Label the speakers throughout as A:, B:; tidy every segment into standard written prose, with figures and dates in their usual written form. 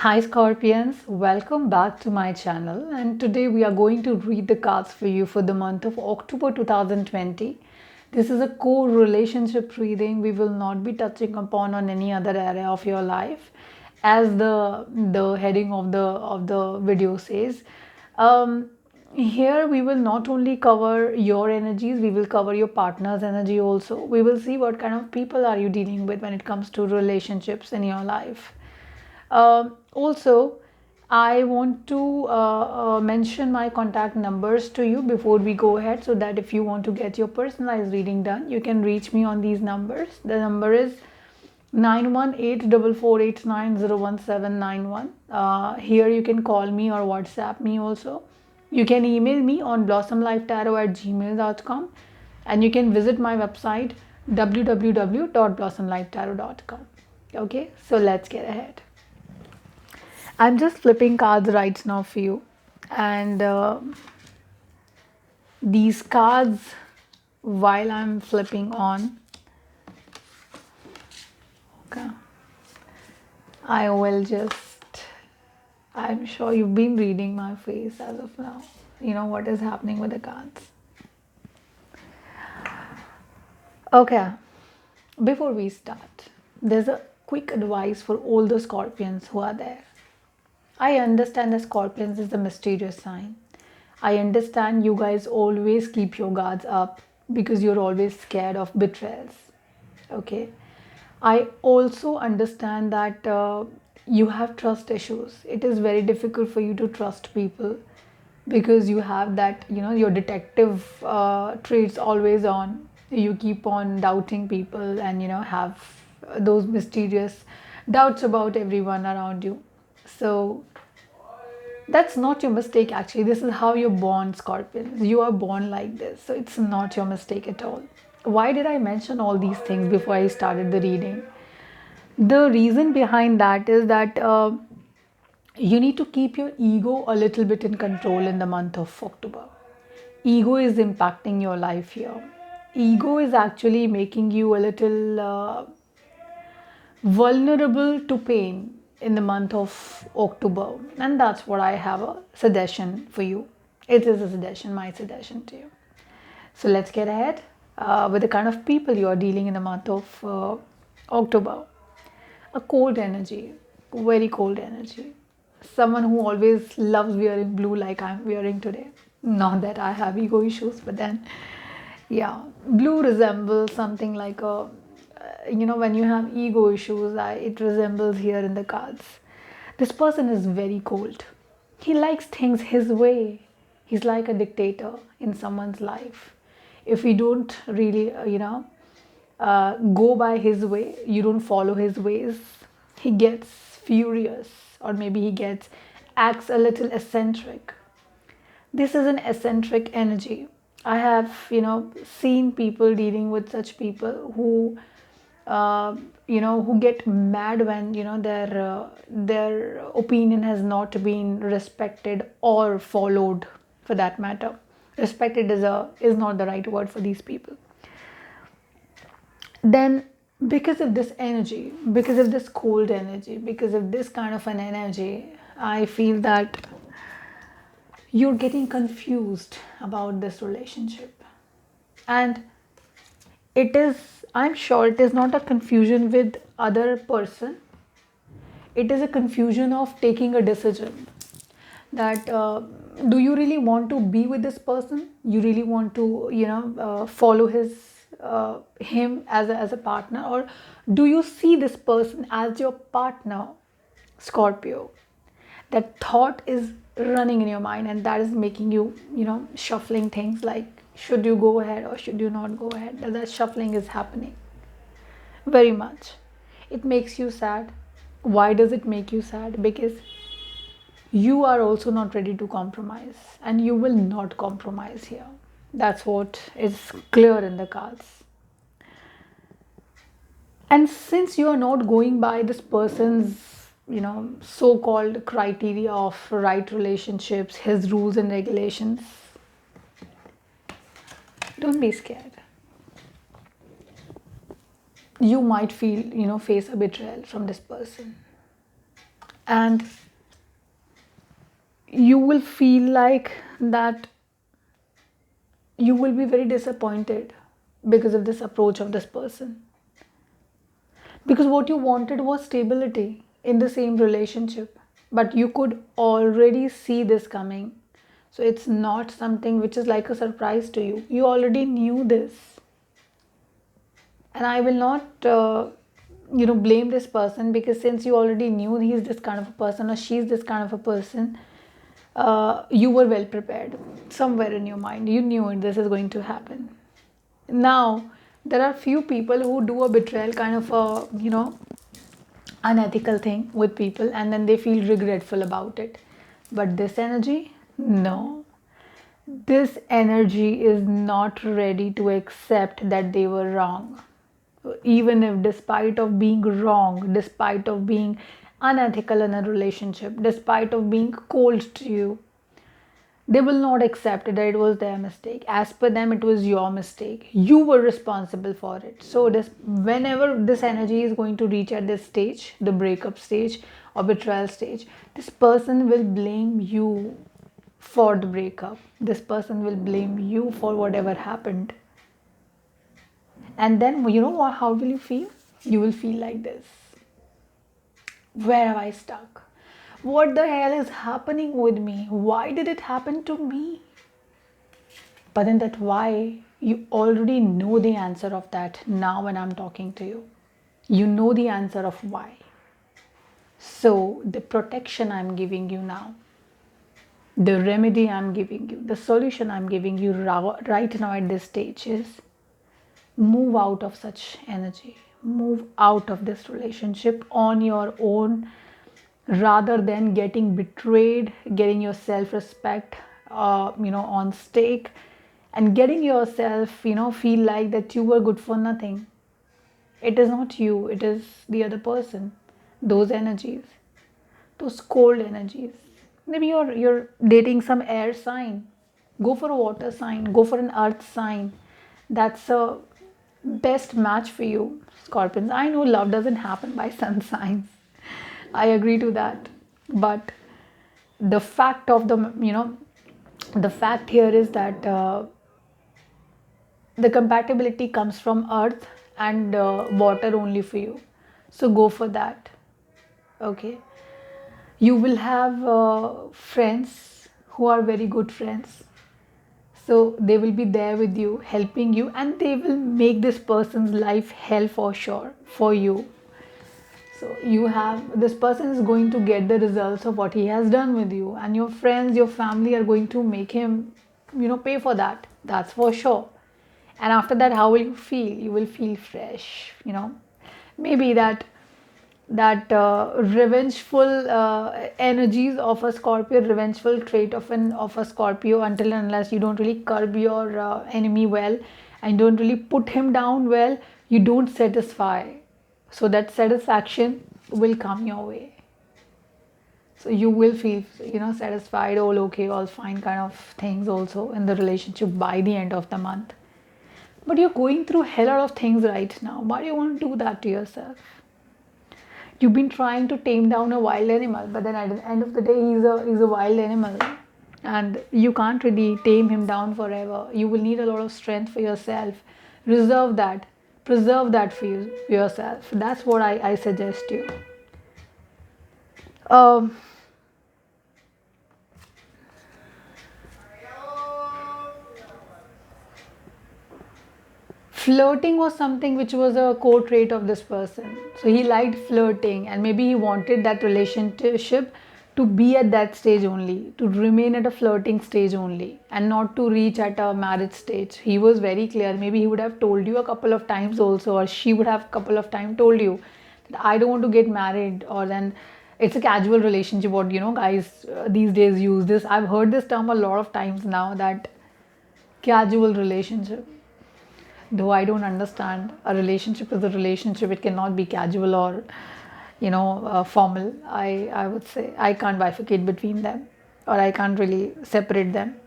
A: Hi Scorpions, welcome back to my channel, and today we are going to read the cards for you for the month of October 2020. This is a core relationship reading. We will not be touching upon on any other area of your life, as the heading of the video says. Here we will not only cover your energies, we will cover your partner's energy also. We will see what kind of people are you dealing with when it comes to relationships in your life. Also, I want to mention my contact numbers to you before we go ahead, so that if you want to get your personalized reading done, you can reach me on these numbers. The number is 918448901791. Here you can call me or WhatsApp me also. You can email me on blossomlifetarot@gmail.com, and you can visit my website www.blossomlifetarot.com. Okay, so let's get ahead. I'm just flipping cards right now for you, and these cards, while I'm flipping on, okay, I will just, I'm sure you've been reading my face as of now. You know what is happening with the cards. Okay, before we start, there's a quick advice for all the scorpions who are there. I understand that Scorpions is the mysterious sign. I understand you guys always keep your guards up because you're always scared of betrayals. Okay. I also understand that you have trust issues. It is very difficult for you to trust people because you have that, your detective traits always on. You keep on doubting people and, have those mysterious doubts about everyone around you. So that's not your mistake, actually. This is how you're born, Scorpions. You are born like this. So it's not your mistake at all. Why did I mention all these things before I started the reading? The reason behind that is that you need to keep your ego a little bit in control in the month of October. Ego is impacting your life here. Ego is actually making you a little vulnerable to pain in the month of October, and that's what I have a suggestion for you. It is a suggestion, my suggestion to you. So let's get ahead with the kind of people you are dealing in the month of October. A cold energy, very cold energy. Someone who always loves wearing blue like I'm wearing today. Not that I have ego issues, but then, yeah, blue resembles something like a, when you have ego issues, it resembles here in the cards. This person is very cold. He likes things his way. He's like a dictator in someone's life. If we don't really, go by his way, you don't follow his ways, he gets furious, or maybe acts a little eccentric. This is an eccentric energy. I have, seen people dealing with such people who, who get mad when, their opinion has not been respected or followed, for that matter. Respected is not the right word for these people. Then, because of this energy, because of this cold energy, because of this kind of an energy, I feel that you're getting confused about this relationship. And I'm sure it is not a confusion with other person. It is a confusion of taking a decision, that do you really want to be with this person? You really want to, follow him as a partner, or do you see this person as your partner, Scorpio? That thought is running in your mind, and that is making you, shuffling things like, should you go ahead or should you not go ahead? That shuffling is happening very much. It makes you sad. Why does it make you sad? Because you are also not ready to compromise, and you will not compromise here. That's what is clear in the cards. And since you are not going by this person's, so-called criteria of right relationships, his rules and regulations, don't be scared. You might feel, face a betrayal from this person. And you will feel like that you will be very disappointed because of this approach of this person, because what you wanted was stability in the same relationship, but you could already see this coming. So it's not something which is like a surprise to you. You already knew this. And I will not blame this person, because since you already knew he's this kind of a person or she's this kind of a person, you were well prepared. Somewhere in your mind you knew it, this is going to happen. Now there are few people who do a betrayal kind of a unethical thing with people, and then they feel regretful about it. But this energy, no, this energy is not ready to accept that they were wrong. Even if, despite of being wrong, despite of being unethical in a relationship, despite of being cold to you, they will not accept that it was their mistake. As per them, it was your mistake. You were responsible for it. So this, whenever this energy is going to reach at this stage, the breakup stage or betrayal stage, this person will blame you for the breakup. This person will blame you for whatever happened. And then, you know what, how will you feel? You will feel like this: where have I stuck? What the hell is happening with me? Why did it happen to me? But then that why, you already know the answer of that now when I'm talking to you. You know the answer of why. So the protection I'm giving you now, the remedy I'm giving you, the solution I'm giving you right now at this stage is: move out of such energy. Move out of this relationship on your own, rather than getting betrayed, getting your self-respect on stake, and getting yourself feel like that you were good for nothing. It is not you, it is the other person. Those energies, those cold energies. Maybe you're dating some air sign. Go for a water sign, go for an earth sign. That's a best match for you, Scorpions. I know love doesn't happen by sun signs. I agree to that. But the fact of the fact here is that the compatibility comes from earth and water only for you. So go for that. Okay. You will have friends who are very good friends. So they will be there with you, helping you, and they will make this person's life hell for sure for you. So you have, this person is going to get the results of what he has done with you, and your friends, your family are going to make him, pay for that. That's for sure. And after that, how will you feel? You will feel fresh. Maybe that revengeful energies of a Scorpio, revengeful trait of a Scorpio, until and unless you don't really curb your enemy well and don't really put him down well, you don't satisfy. So that satisfaction will come your way. So you will feel satisfied, all okay, all fine kind of things also in the relationship by the end of the month. But you're going through a hell lot of things right now. Why do you want to do that to yourself? You've been trying to tame down a wild animal, but then at the end of the day, he's a wild animal, and you can't really tame him down forever. You will need a lot of strength for yourself. Reserve that, preserve that for yourself. That's what I suggest you. Um, Flirting was something which was a core trait of this person. So he liked flirting, and maybe he wanted that relationship to be at that stage only, to remain at a flirting stage only, and not to reach at a marriage stage. He was very clear. Maybe he would have told you a couple of times also, or she would have a couple of times told you that I don't want to get married, or then it's a casual relationship. What guys these days use this. I've heard this term a lot of times now, that casual relationship. Though I don't understand, a relationship is a relationship. It cannot be casual or formal. I would say I can't bifurcate between them, or I can't really separate them.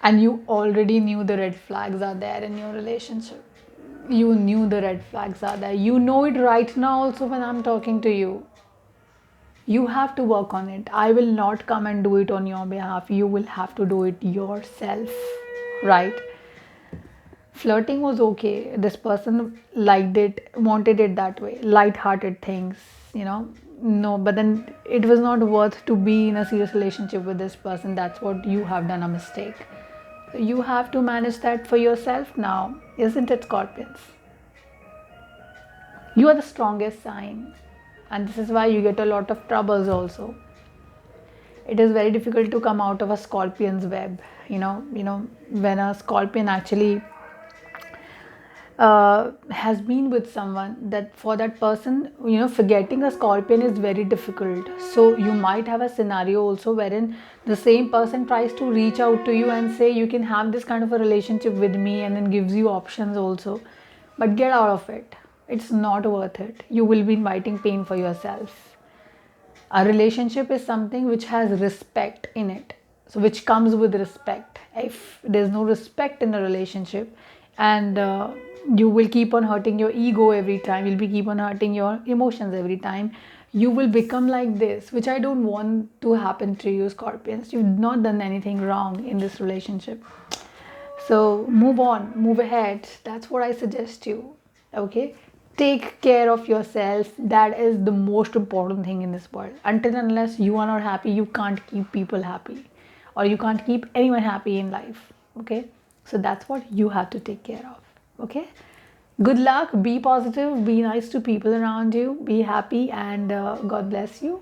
A: And you already knew the red flags are there in your relationship. You knew the red flags are there. You know it right now also when I'm talking to you. You have to work on it. I will not come and do it on your behalf. You will have to do it yourself, right? Flirting was okay. This person liked it, wanted it that way, light-hearted things, you know. No, but then it was not worth to be in a serious relationship with this person. That's what you have done a mistake. So you have to manage that for yourself now, isn't it, Scorpions? You are the strongest sign, and this is why you get a lot of troubles also. It is very difficult to come out of a scorpion's web. When a scorpion actually has been with someone, that for that person, forgetting a scorpion is very difficult. So you might have a scenario also wherein the same person tries to reach out to you and say you can have this kind of a relationship with me, and then gives you options also, but get out of it. It's not worth it. You will be inviting pain for yourself. A relationship is something which has respect in it, so which comes with respect. If there's no respect in a relationship, and you will keep on hurting your ego every time, you'll be keep on hurting your emotions every time, you will become like this, which I don't want to happen to you, Scorpions. You've not done anything wrong in this relationship, so move on, move ahead. That's what I suggest you. Okay? Take care of yourself. That is the most important thing in this world. Until and unless you are not happy, you can't keep people happy, or you can't keep anyone happy in life. Okay? So that's what you have to take care of. Okay? Good luck. Be positive. Be nice to people around you. Be happy, and God bless you.